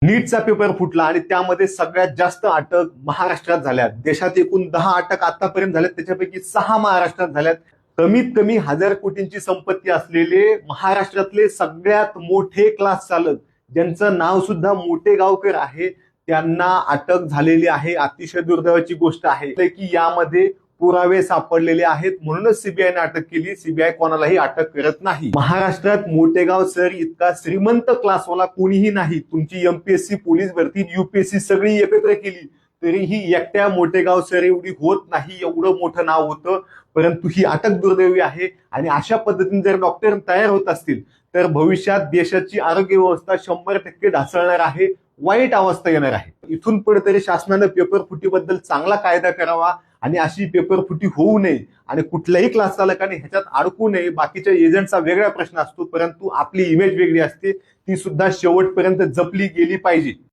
नीटचा paper फुटला आणि त्यामध्ये सगळ्यात जास्त अटक महाराष्ट्रात झाल्यात. देशात एकूण 10 अटक आतापर्यंत झाल्यात, त्याच्यापैकी 6 महाराष्ट्रात झाल्यात. कमीत कमी 1000 कोटींची संपत्ती असलेले महाराष्ट्रातले सगळ्यात मोठे क्लास चालक, ज्यांचं नाव सुद्धा मोठे गावकर आहे, त्यांना अटक झालेली आहे. अतिशय दुर्दैवाची गोष्ट आहे की यामध्ये पुरावे सापडलेले आहेत, म्हणूनच सीबीआयने अटक केली. सीबीआय कोणालाही अटक करत नाही. महाराष्ट्रात मोठेगाव सर इतका श्रीमंत क्लासवाला कोणीही नाही. तुमची एमपीएससी, पोलीस भरती, युपीएससी सगळी एकत्र केली तरीही एकट्या मोठेगाव सर एवढी होत नाही. एवढं मोठं नाव होतं, परंतु ही अटक दुर्दैवी आहे. आणि अशा पद्धतीने जर डॉक्टर तयार होत असतील तर भविष्यात देशाची आरोग्य व्यवस्था 100% ढासळणार आहे, वाईट अवस्था येणार आहे. इथून पुढे तरी शासनानं पेपर फुटीबद्दल चांगला कायदा करावा आणि अशी पेपर फुटी होऊ नये आणि कुठल्याही क्लास चालकाने ह्याच्यात अडकू नये. बाकीच्या एजंटचा वेगळा प्रश्न असतो, परंतु आपली इमेज वेगळी असते, ती सुद्धा शेवटपर्यंत जपली गेली पाहिजे.